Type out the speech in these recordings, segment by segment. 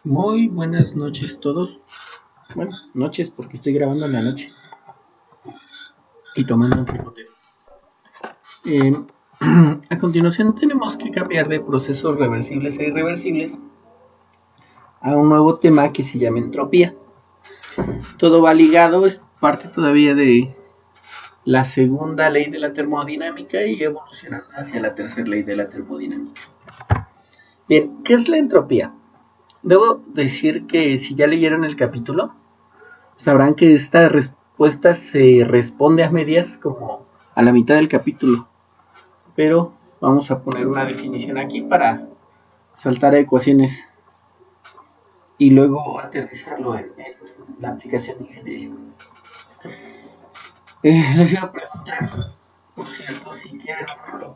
Muy buenas noches todos. Bueno, noches porque estoy grabando en la noche y tomando un rico té. Eh, a continuación tenemos que cambiar de procesos reversibles e irreversibles a un nuevo tema que se llama entropía. Todo va ligado, es parte todavía de la segunda ley de la termodinámica y evolucionando hacia la tercera ley de la termodinámica. Bien, ¿qué es la entropía? Debo decir que si ya leyeron el capítulo, sabrán que esta respuesta se responde a medias como a la mitad del capítulo, pero vamos a poner una definición aquí para saltar a ecuaciones y luego aterrizarlo en la aplicación de ingeniería. Les iba a preguntar, por cierto, si quieren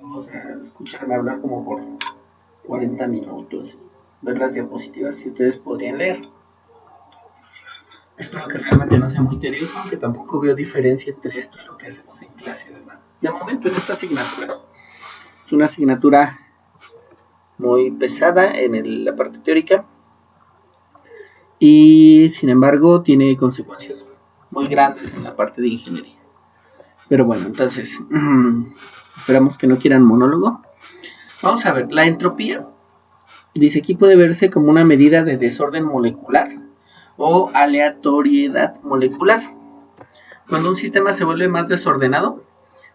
vamos a escucharme hablar como por 40 minutos, ver las diapositivas, si ustedes podrían leer. Espero que realmente no sea muy tedioso, aunque tampoco veo diferencia entre esto y lo que hacemos en clase, ¿verdad? De momento en esta asignatura. Es una asignatura muy pesada en la parte teórica y sin embargo tiene consecuencias muy grandes en la parte de ingeniería. Pero bueno, entonces, esperamos que no quieran monólogo. Vamos a ver, la entropía, dice aquí, puede verse como una medida de desorden molecular o aleatoriedad molecular. Cuando un sistema se vuelve más desordenado,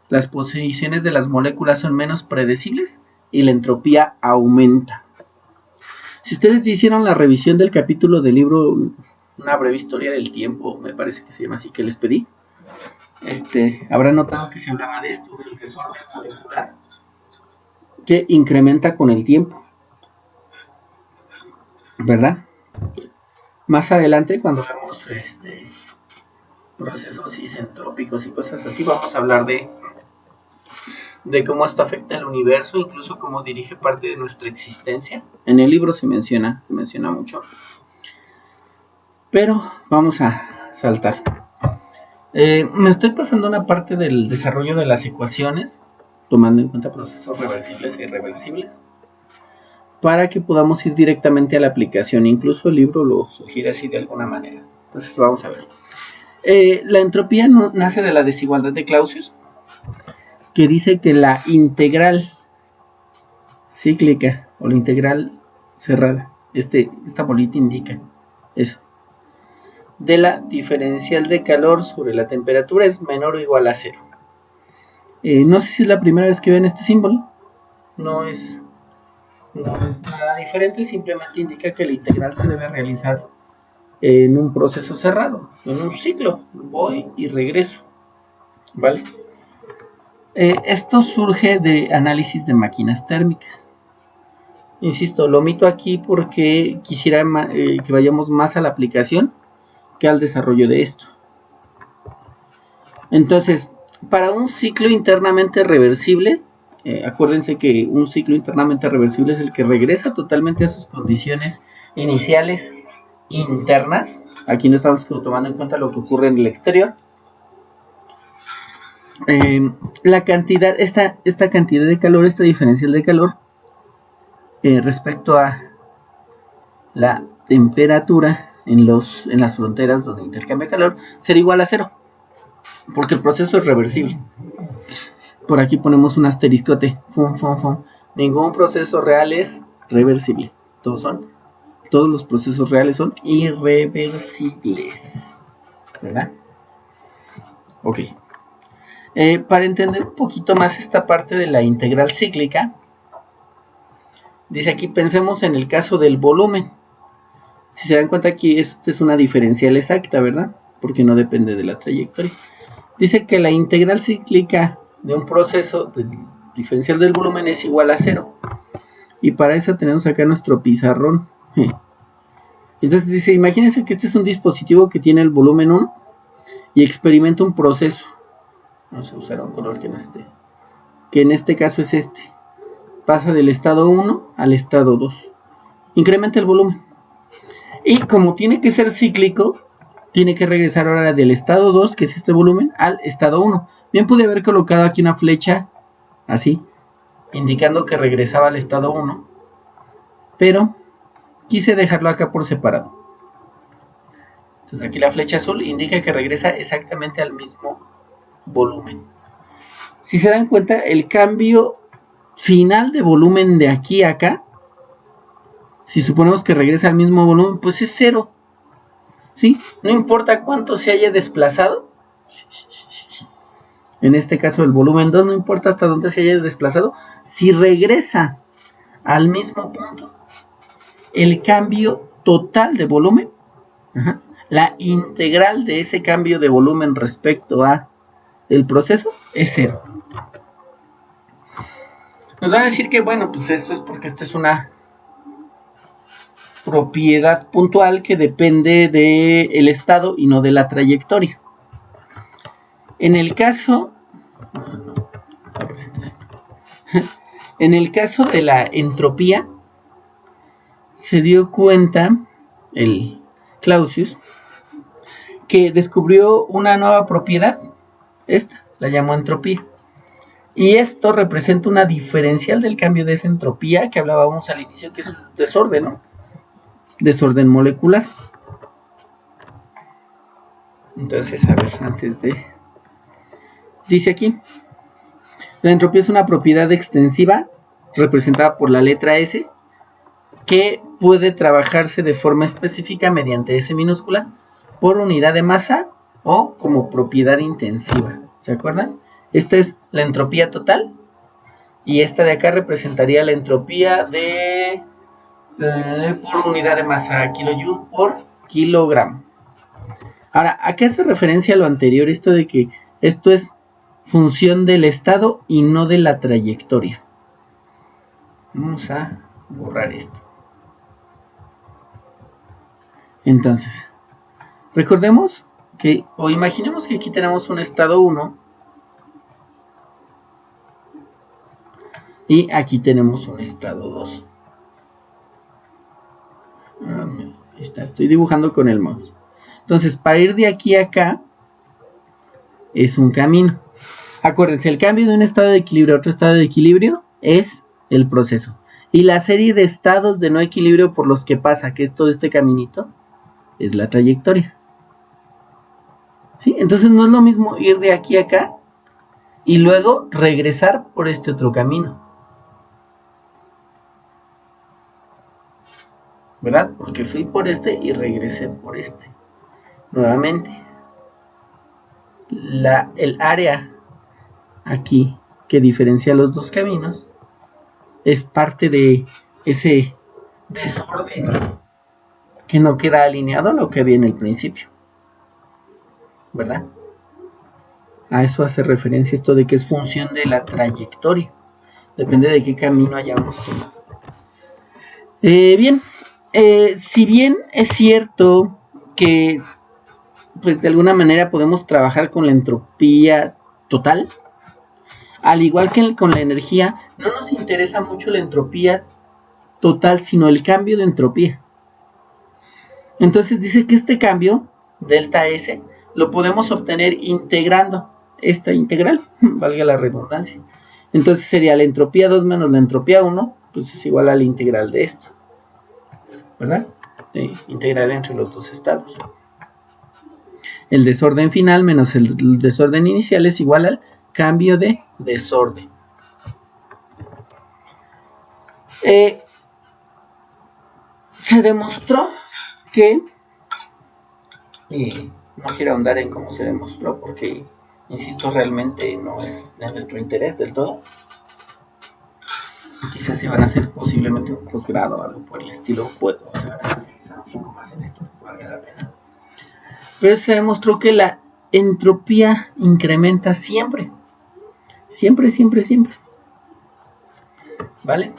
las posiciones de las moléculas son menos predecibles y la entropía aumenta. Si ustedes hicieron la revisión del capítulo del libro Una breve historia del tiempo, me parece que se llama así, que les pedí, habrán notado que se hablaba de esto, del desorden molecular, que incrementa con el tiempo, ¿verdad? Más adelante, cuando vemos procesos isentrópicos y cosas así, vamos a hablar de cómo esto afecta al universo, incluso cómo dirige parte de nuestra existencia. En el libro se menciona mucho. Pero vamos a saltar. Me estoy pasando una parte del desarrollo de las ecuaciones, tomando en cuenta procesos reversibles e irreversibles, para que podamos ir directamente a la aplicación. Incluso el libro lo sugiere así de alguna manera. Entonces vamos a ver. La entropía nace de la desigualdad de Clausius, que dice que la integral cíclica o la integral cerrada, esta bolita indica eso, de la diferencial de calor sobre la temperatura es menor o igual a cero. No sé si es la primera vez que ven este símbolo, no es nada diferente, simplemente indica que la integral se debe realizar en un proceso cerrado, en un ciclo, voy y regreso, ¿vale? Esto surge de análisis de máquinas térmicas. Insisto, lo omito aquí porque quisiera que vayamos más a la aplicación que al desarrollo de esto. Entonces, para un ciclo internamente reversible, acuérdense que un ciclo internamente reversible es el que regresa totalmente a sus condiciones iniciales internas. Aquí no estamos tomando en cuenta lo que ocurre en el exterior. La cantidad, esta cantidad de calor, esta diferencial de calor respecto a la temperatura en las fronteras donde intercambia calor, será igual a cero, porque el proceso es reversible. Por aquí ponemos un asteriscote. Ningún proceso real es reversible. Todos los procesos reales son irreversibles, ¿verdad? Ok. Para entender un poquito más esta parte de la integral cíclica, dice aquí, pensemos en el caso del volumen. Si se dan cuenta aquí, esta es una diferencial exacta, ¿verdad? Porque no depende de la trayectoria. Dice que la integral cíclica de un proceso de diferencial del volumen es igual a cero. Y para eso tenemos acá nuestro pizarrón. Entonces dice, imagínense que este es un dispositivo que tiene el volumen 1 y experimenta un proceso. Vamos a usar un color que no esté. Que en este caso es este. Pasa del estado 1 al estado 2. Incrementa el volumen. Y como tiene que ser cíclico, tiene que regresar ahora del estado 2, que es este volumen, al estado 1. Bien pude haber colocado aquí una flecha, así, indicando que regresaba al estado 1. Pero quise dejarlo acá por separado. Entonces aquí la flecha azul indica que regresa exactamente al mismo volumen. Si se dan cuenta, el cambio final de volumen de aquí a acá, si suponemos que regresa al mismo volumen, pues es 0. ¿Sí? No importa cuánto se haya desplazado. En este caso el volumen 2, no importa hasta dónde se haya desplazado. Si regresa al mismo punto, el cambio total de volumen, la integral de ese cambio de volumen respecto a el proceso es 0. Nos van a decir que, bueno, pues esto es porque esta es una propiedad puntual que depende del estado y no de la trayectoria. En el caso de la entropía, se dio cuenta el Clausius que descubrió una nueva propiedad, esta la llamó entropía, y esto representa una diferencial del cambio de esa entropía que hablábamos al inicio, que es el desorden, ¿no? Desorden molecular. Entonces, a ver, dice aquí, la entropía es una propiedad extensiva representada por la letra S que puede trabajarse de forma específica mediante S minúscula por unidad de masa o como propiedad intensiva. ¿Se acuerdan? Esta es la entropía total y esta de acá representaría la entropía de por unidad de masa, kilojoule por kilogramo. Ahora, ¿a qué hace referencia lo anterior? Esto de que esto es función del estado y no de la trayectoria. Vamos a borrar esto. Entonces, recordemos que, o imaginemos que aquí tenemos un estado 1 y aquí tenemos un estado 2. Ahí está, estoy dibujando con el mouse. Entonces, para ir de aquí a acá es un camino. Acuérdense, el cambio de un estado de equilibrio a otro estado de equilibrio es el proceso. Y la serie de estados de no equilibrio por los que pasa, que es todo este caminito, es la trayectoria. ¿Sí? Entonces no es lo mismo ir de aquí a acá y luego regresar por este otro camino. ¿Verdad? Porque fui por este y regresé por este. Nuevamente. El área aquí que diferencia los dos caminos es parte de ese desorden que no queda alineado a lo que había en el principio, ¿verdad? A eso hace referencia esto de que es función de la trayectoria, depende de qué camino hayamos tomado. Bien, si bien es cierto que pues de alguna manera podemos trabajar con la entropía total, al igual que con la energía, no nos interesa mucho la entropía total, sino el cambio de entropía. Entonces dice que este cambio, delta S, lo podemos obtener integrando esta integral, valga la redundancia. Entonces sería la entropía 2 menos la entropía 1, pues es igual a la integral de esto, ¿verdad? Integral entre los dos estados. El desorden final menos el desorden inicial es igual al cambio de desorden. Se demostró que, no quiero ahondar en cómo se demostró porque, insisto, realmente no es de nuestro interés del todo. Quizás se van a hacer posiblemente un posgrado o algo por el estilo, puedo hacer un poco más en esto, valga la pena. Pero se demostró que la entropía incrementa siempre. Siempre. ¿Vale?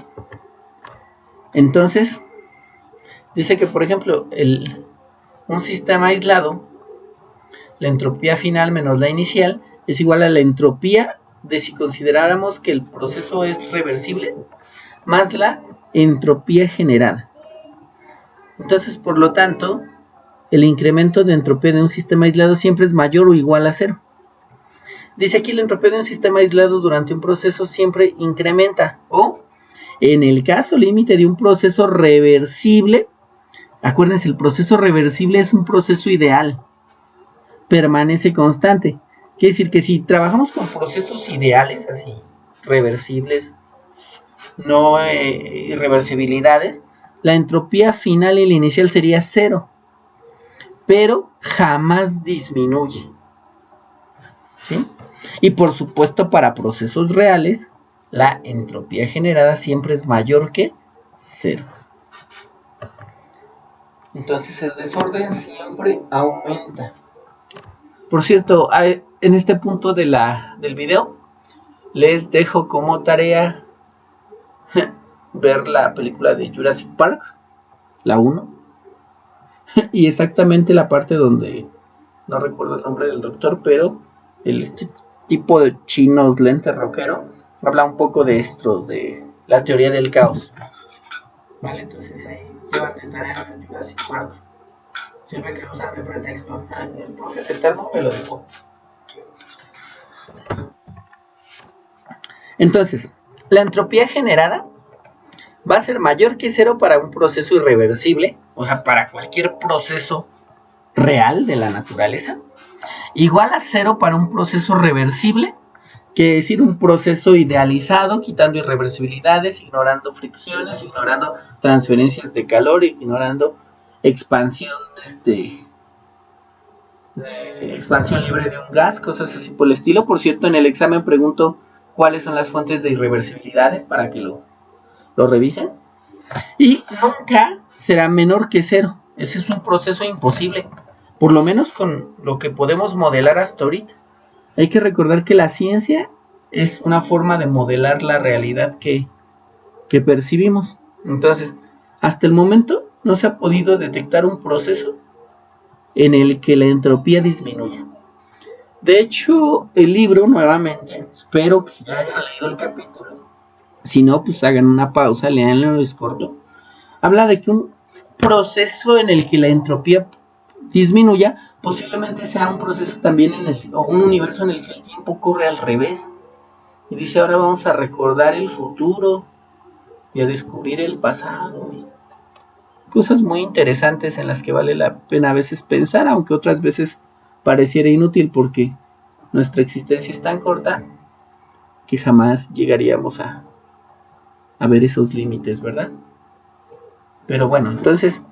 Entonces, dice que, por ejemplo, un sistema aislado, la entropía final menos la inicial es igual a la entropía de si consideráramos que el proceso es reversible más la entropía generada. Entonces, por lo tanto, el incremento de entropía de un sistema aislado siempre es mayor o igual a 0. Dice aquí la entropía de un sistema aislado durante un proceso siempre incrementa, o en el caso límite de un proceso reversible, Acuérdense, el proceso reversible es un proceso ideal, permanece constante. Quiere decir que si trabajamos con procesos ideales, así, reversibles, no irreversibilidades, la entropía final y la inicial sería 0, pero jamás disminuye, ¿sí? Y por supuesto, para procesos reales, la entropía generada siempre es mayor que 0. Entonces el desorden siempre aumenta. Por cierto, en este punto del video, les dejo como tarea ver la película de Jurassic Park, la 1, y exactamente la parte donde, no recuerdo el nombre del doctor, pero este tipo de chinos lente rockero habla un poco de esto, de la teoría del caos. Vale, entonces ahí llevan de tarea Jurassic Park. Sirve que usan de pretexto. El profeta eterno me lo dejó. Entonces, la entropía generada va a ser mayor que 0 para un proceso irreversible, o sea, para cualquier proceso real de la naturaleza, igual a 0 para un proceso reversible, quiere decir un proceso idealizado, quitando irreversibilidades, ignorando fricciones, ignorando transferencias de calor, ignorando expansión, expansión libre de un gas, cosas así por el estilo. Por cierto, en el examen pregunto cuáles son las fuentes de irreversibilidades para que lo revisen. Y nunca será menor que 0. Ese es un proceso imposible, por lo menos con lo que podemos modelar hasta ahorita. Hay que recordar que la ciencia es una forma de modelar la realidad que percibimos. Entonces, hasta el momento no se ha podido detectar un proceso en el que la entropía disminuya. De hecho, el libro, nuevamente, espero que ya hayan leído el capítulo. Si no, pues hagan una pausa, leanlo, es corto. Habla de que un proceso en el que la entropía disminuya posiblemente sea un proceso también o un universo en el que el tiempo ocurre al revés. Y dice, ahora vamos a recordar el futuro y a descubrir el pasado. Y cosas muy interesantes en las que vale la pena a veces pensar, aunque otras veces pareciera inútil porque nuestra existencia es tan corta que jamás llegaríamos a ver esos límites, ¿verdad? Pero bueno, entonces,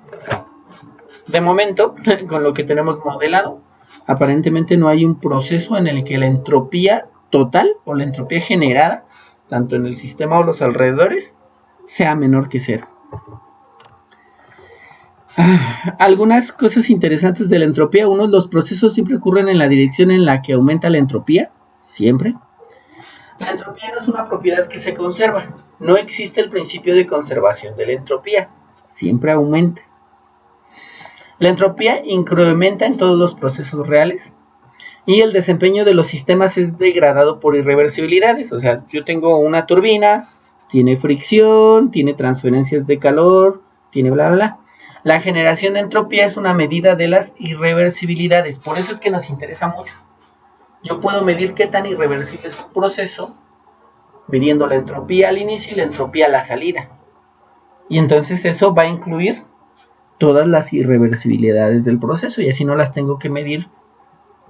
de momento, con lo que tenemos modelado, aparentemente no hay un proceso en el que la entropía total o la entropía generada, tanto en el sistema o los alrededores, sea menor que 0. Algunas cosas interesantes de la entropía. Uno, los procesos siempre ocurren en la dirección en la que aumenta la entropía, siempre. La entropía no es una propiedad que se conserva. No existe el principio de conservación de la entropía. Siempre aumenta. La entropía incrementa en todos los procesos reales. Y el desempeño de los sistemas es degradado por irreversibilidades. O sea, yo tengo una turbina, tiene fricción, tiene transferencias de calor, tiene bla, bla, bla. La generación de entropía es una medida de las irreversibilidades. Por eso es que nos interesa mucho. Yo puedo medir qué tan irreversible es un proceso midiendo la entropía al inicio y la entropía a la salida. Y entonces eso va a incluir todas las irreversibilidades del proceso y así no las tengo que medir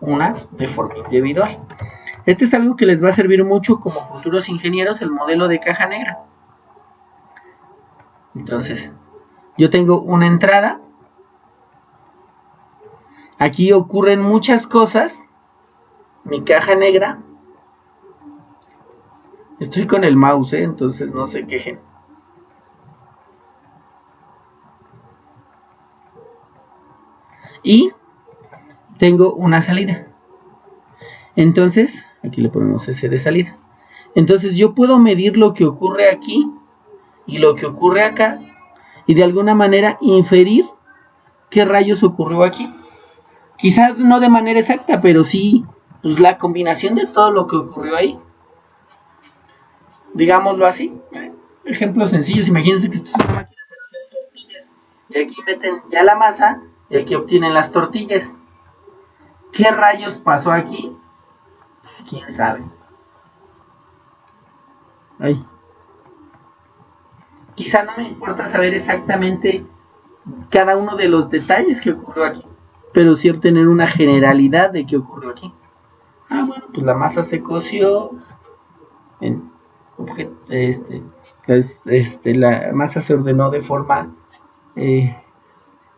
una de forma individual. Este es algo que les va a servir mucho como futuros ingenieros, el modelo de caja negra. Entonces, yo tengo una entrada. Aquí ocurren muchas cosas. Mi caja negra. Estoy con el mouse, entonces no se quejen. Y tengo una salida. Entonces, aquí le ponemos S de salida. Entonces yo puedo medir lo que ocurre aquí y lo que ocurre acá y de alguna manera inferir qué rayos ocurrió aquí. Quizás no de manera exacta, pero sí pues, la combinación de todo lo que ocurrió ahí. Digámoslo así. Ejemplos sencillos. Imagínense que esto es una máquina de hacer tortillas. Y aquí meten ya la masa y aquí obtienen las tortillas. ¿Qué rayos pasó aquí? Pues, quién sabe. Ay. Quizá no me importa saber exactamente cada uno de los detalles que ocurrió aquí, pero sí obtener una generalidad de qué ocurrió aquí. Bueno, pues la masa se coció en la masa se ordenó de forma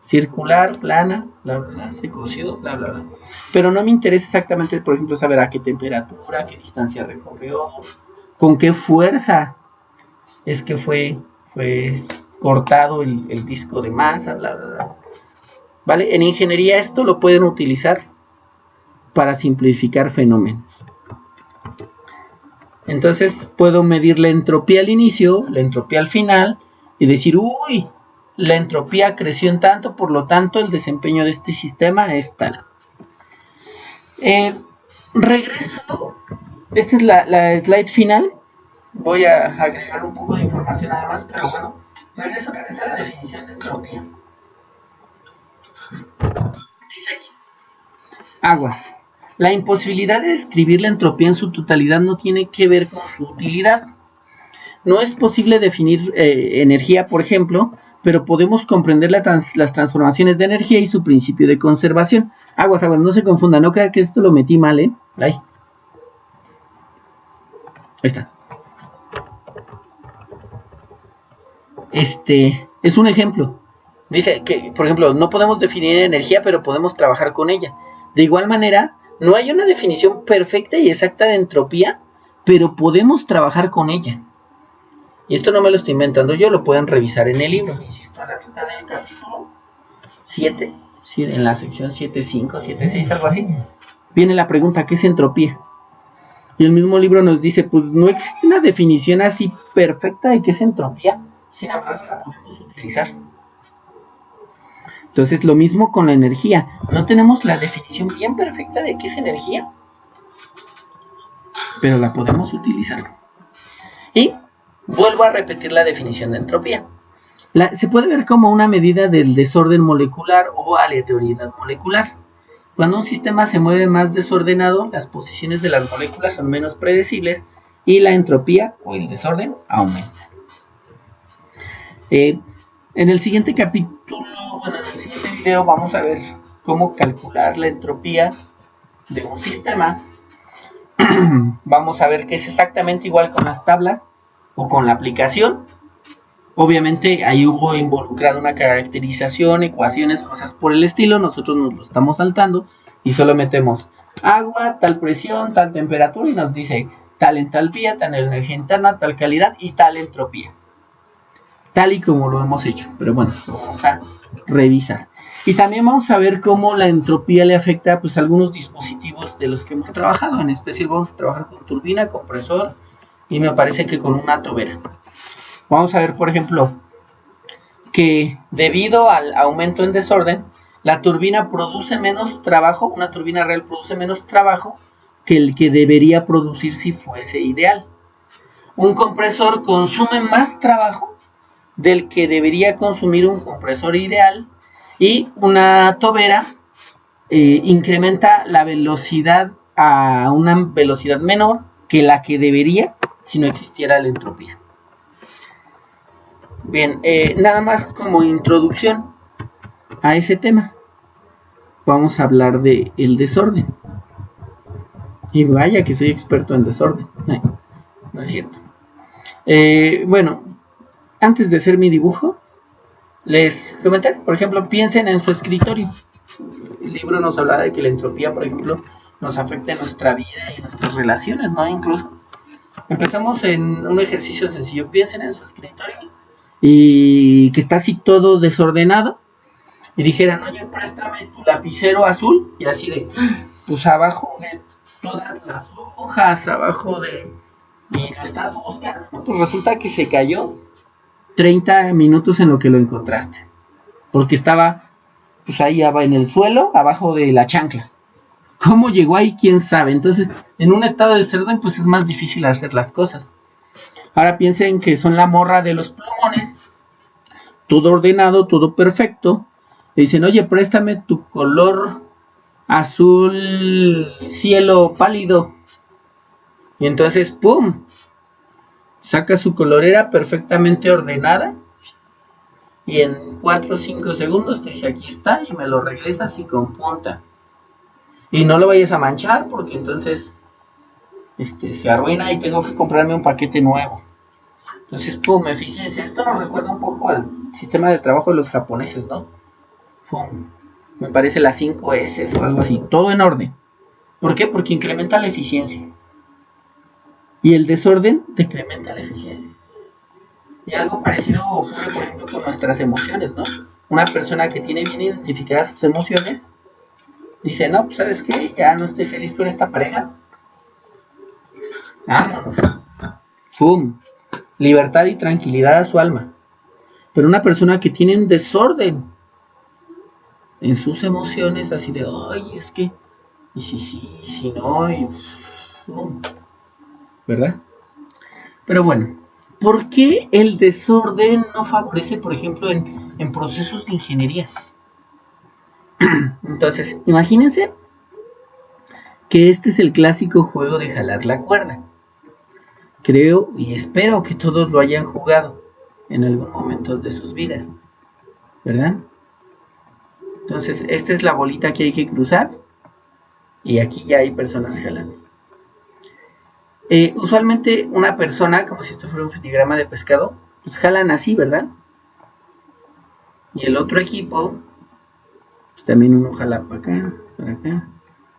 circular, plana, bla, bla, bla, se coció, bla, bla, bla. Pero no me interesa exactamente, por ejemplo, saber a qué temperatura, qué distancia recorrió, con qué fuerza es que fue cortado el disco de masa, bla, bla, bla. ¿Vale? En ingeniería esto lo pueden utilizar para simplificar fenómenos. Entonces puedo medir la entropía al inicio, la entropía al final y decir, uy, la entropía creció en tanto, por lo tanto el desempeño de este sistema es tal. Regreso, esta es la slide final. Voy a agregar un poco de información nada más, pero bueno, regreso otra vez a la definición de entropía. Dice aquí, aguas. La imposibilidad de describir la entropía en su totalidad no tiene que ver con su utilidad. No es posible definir energía, por ejemplo, pero podemos comprender las transformaciones de energía y su principio de conservación. Aguas, no se confundan, no crean que esto lo metí mal, ¿eh? Ahí está. Es un ejemplo. Dice que, por ejemplo, no podemos definir energía, pero podemos trabajar con ella. De igual manera, no hay una definición perfecta y exacta de entropía, pero podemos trabajar con ella. Y esto no me lo estoy inventando yo, lo pueden revisar en el libro. Insisto, a la mitad del capítulo 7, en la sección 7.5, 7.6, algo así, viene la pregunta, ¿qué es entropía? Y el mismo libro nos dice, pues no existe una definición así perfecta de qué es entropía. Sin embargo, la podemos utilizar. Entonces, lo mismo con la energía. No tenemos la definición bien perfecta de qué es energía, pero la podemos utilizar. Y vuelvo a repetir la definición de entropía. Se puede ver como una medida del desorden molecular o aleatoriedad molecular. Cuando un sistema se mueve más desordenado, las posiciones de las moléculas son menos predecibles y la entropía o el desorden aumenta. En el siguiente capítulo, en el siguiente video vamos a ver cómo calcular la entropía de un sistema. Vamos a ver que es exactamente igual con las tablas o con la aplicación. Obviamente ahí hubo involucrado una caracterización, ecuaciones, cosas por el estilo. Nosotros nos lo estamos saltando y solo metemos agua, tal presión, tal temperatura y nos dice tal entalpía, tal energía interna, tal calidad y tal entropía. Tal y como lo hemos hecho, pero bueno, lo vamos a revisar. Y también vamos a ver cómo la entropía le afecta pues, a algunos dispositivos de los que hemos trabajado. En especial vamos a trabajar con turbina, compresor y me parece que con una tobera. Vamos a ver, por ejemplo, que debido al aumento en desorden, la turbina produce menos trabajo, una turbina real produce menos trabajo que el que debería producir si fuese ideal. Un compresor consume más trabajo del que debería consumir un compresor ideal y una tobera incrementa la velocidad a una velocidad menor que la que debería si no existiera la entropía. Bien, nada más como introducción a ese tema, vamos a hablar de el desorden. Y vaya que soy experto en desorden. No es cierto. Bueno, antes de hacer mi dibujo, les comenté, por ejemplo, piensen en su escritorio. El libro nos habla de que la entropía, por ejemplo, nos afecta en nuestra vida y en nuestras relaciones, ¿no? Incluso. Empezamos en un ejercicio sencillo. Piensen en su escritorio y que está así todo desordenado y dijeran, oye, préstame tu lapicero azul, y así de, pues abajo de todas las hojas, abajo de, y lo estás buscando, pues resulta que se cayó 30 minutos en lo que lo encontraste, porque estaba pues ahí en el suelo, abajo de la chancla. ¿Cómo llegó ahí? ¿Quién sabe? Entonces, en un estado de desorden, pues es más difícil hacer las cosas. Ahora piensen que son la morra de los plumones, todo ordenado, todo perfecto. Le dicen, oye, préstame tu color azul cielo pálido. Y entonces, ¡pum! Saca su colorera perfectamente ordenada. y en 4 o 5 segundos te dice aquí está y me lo regresas y con punta. Y no lo vayas a manchar porque entonces se arruina y tengo que comprarme un paquete nuevo. Entonces, pum, eficiencia. Esto nos recuerda un poco al sistema de trabajo de los japoneses, ¿no? Pum, me parece las 5S o algo así, todo en orden. ¿Por qué? Porque incrementa la eficiencia. Y el desorden decrementa la eficiencia. Y algo parecido ocurre, por ejemplo, con nuestras emociones, ¿no? Una persona que tiene bien identificadas sus emociones dice, no, pues ¿sabes qué? Ya no estoy feliz con esta pareja. Vámonos. ¡Pum! Libertad y tranquilidad a su alma. Pero una persona que tiene un desorden en sus emociones, así de, ay, es que, y si no, y ¡pum! ¿Verdad? Pero bueno, ¿por qué el desorden no favorece, por ejemplo, en procesos de ingeniería? Entonces, imagínense que este es el clásico juego de jalar la cuerda. Creo y espero que todos lo hayan jugado en algún momento de sus vidas, ¿verdad? Entonces, esta es la bolita que hay que cruzar y aquí ya hay personas jalando. Usualmente una persona, como si esto fuera un filigrama de pescado, pues jalan así, ¿verdad? Y el otro equipo, pues también uno jala para acá, para acá,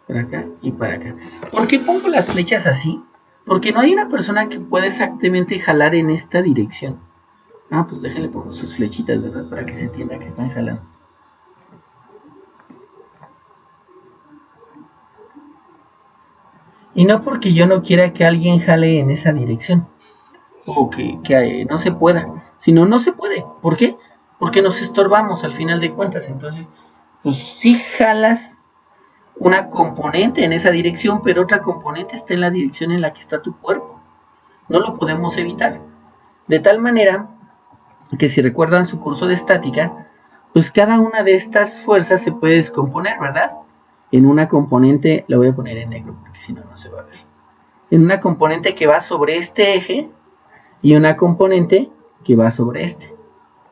para acá y para acá. ¿Por qué pongo las flechas así? Porque no hay una persona que pueda exactamente jalar en esta dirección. Ah, pues déjenle pongo sus flechitas, ¿verdad? Para que se entienda que están jalando. Y no porque yo no quiera que alguien jale en esa dirección. O que no se pueda. Sino no se puede. ¿Por qué? Porque nos estorbamos al final de cuentas. Entonces, pues sí jalas una componente en esa dirección, pero otra componente está en la dirección en la que está tu cuerpo. No lo podemos evitar. De tal manera que si recuerdan su curso de estática, pues cada una de estas fuerzas se puede descomponer, ¿verdad? En una componente, la voy a poner en negro porque si no, no se va a ver. En una componente que va sobre este eje y una componente que va sobre este.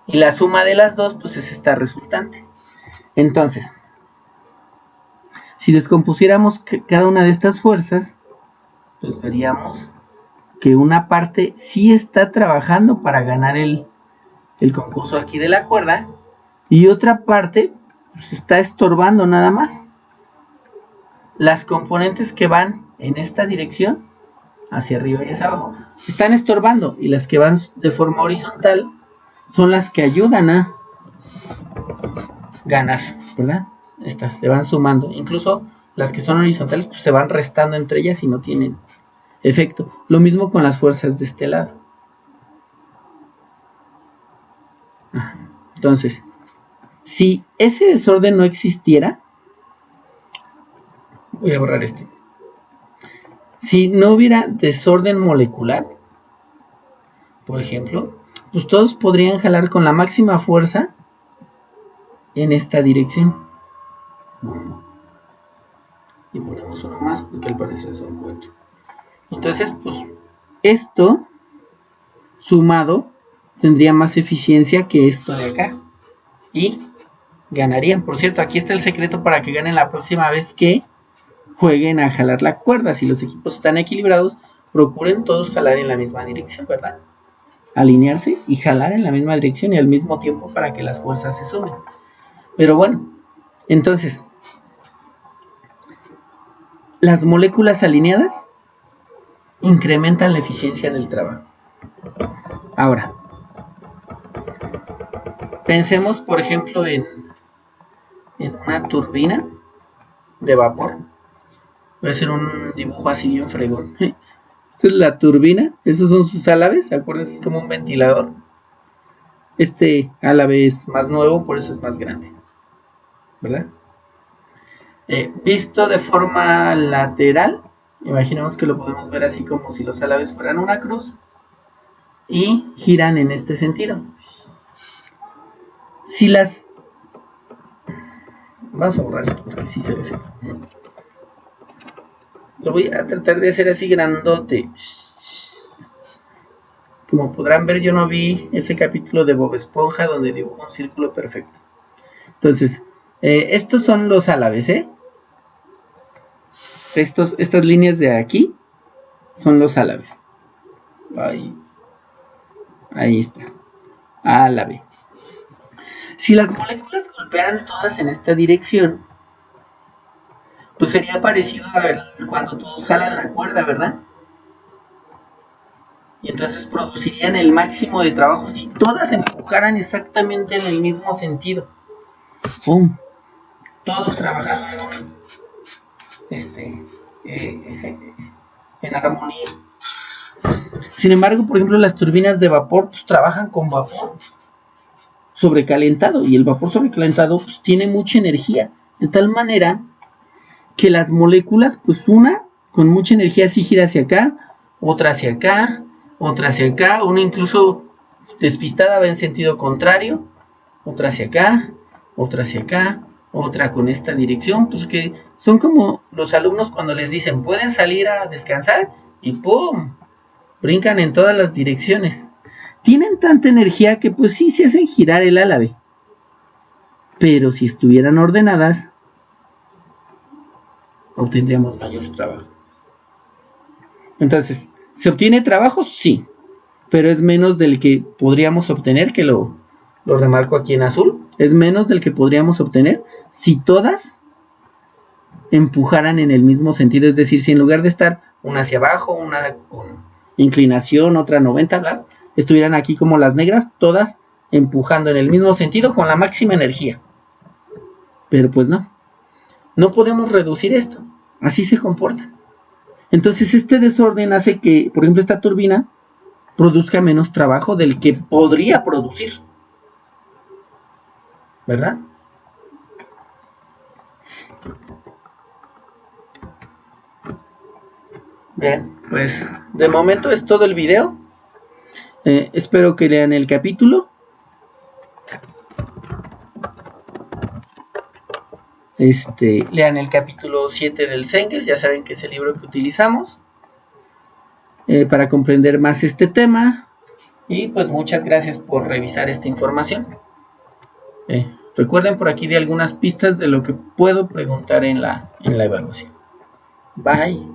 Y la suma de las dos, pues es esta resultante. Entonces, si descompusiéramos cada una de estas fuerzas, pues veríamos que una parte sí está trabajando para ganar el concurso aquí de la cuerda y otra parte pues está estorbando nada más. Las componentes que van en esta dirección, hacia arriba y hacia abajo, están estorbando y las que van de forma horizontal son las que ayudan a ganar, ¿verdad? Estas se van sumando, incluso las que son horizontales pues se van restando entre ellas y no tienen efecto. Lo mismo con las fuerzas de este lado. Entonces, si ese desorden no existiera, voy a borrar esto. Si no hubiera desorden molecular, por ejemplo, pues todos podrían jalar con la máxima fuerza en esta dirección. Y ponemos uno más porque al parecer son 4. Entonces, pues esto sumado tendría más eficiencia que esto de acá. Y ganarían. Por cierto, aquí está el secreto para que ganen la próxima vez que jueguen a jalar la cuerda. Si los equipos están equilibrados, procuren todos jalar en la misma dirección, ¿verdad? Alinearse y jalar en la misma dirección y al mismo tiempo para que las fuerzas se sumen. Pero bueno, entonces, las moléculas alineadas incrementan la eficiencia del trabajo. Ahora, pensemos, por ejemplo, en una turbina de vapor. Voy a hacer un dibujo así bien fregón. Esta es la turbina, esos son sus álabes, acuérdense, es como un ventilador. Este álabe es más nuevo, por eso es más grande, ¿verdad? Visto de forma lateral, imaginemos que lo podemos ver así como si los álabes fueran una cruz y giran en este sentido. Si las... Vamos a borrar esto porque sí se ve. Lo voy a tratar de hacer así grandote. Como podrán ver, yo no vi ese capítulo de Bob Esponja donde dibujó un círculo perfecto. Entonces, estos son los álabes, estas líneas de aquí son los álabes. Ahí está. Álabe. Si las moléculas golpearan todas en esta dirección, pues sería parecido a cuando todos jalan la cuerda, ¿verdad? Y entonces producirían el máximo de trabajo si todas empujaran exactamente en el mismo sentido. ¡Pum! Todos trabajando en armonía. Sin embargo, por ejemplo, las turbinas de vapor pues trabajan con vapor sobrecalentado, y el vapor sobrecalentado pues tiene mucha energía, de tal manera que las moléculas, pues una con mucha energía sí gira hacia acá, otra hacia acá, otra hacia acá, una incluso despistada va en sentido contrario, otra hacia acá, otra hacia acá, otra con esta dirección, pues que son como los alumnos cuando les dicen pueden salir a descansar y ¡pum! Brincan en todas las direcciones. Tienen tanta energía que pues sí se hacen girar el álabe, pero si estuvieran ordenadas obtendríamos mayor trabajo. Entonces, ¿se obtiene trabajo? Sí, pero es menos del que podríamos obtener, que lo remarco aquí en azul, es menos del que podríamos obtener si todas empujaran en el mismo sentido, es decir, si en lugar de estar una hacia abajo, una con inclinación, otra 90, bla, estuvieran aquí como las negras, todas empujando en el mismo sentido con la máxima energía. Pero pues no podemos reducir esto, así se comporta. Entonces este desorden hace que, por ejemplo, esta turbina produzca menos trabajo del que podría producir, ¿verdad? Bien, pues de momento es todo el video. Espero que lean el capítulo. Lean el capítulo 7 del Sengel, ya saben que es el libro que utilizamos para comprender más este tema. Y pues muchas gracias por revisar esta información. Recuerden, por aquí de algunas pistas de lo que puedo preguntar en la evaluación. Bye.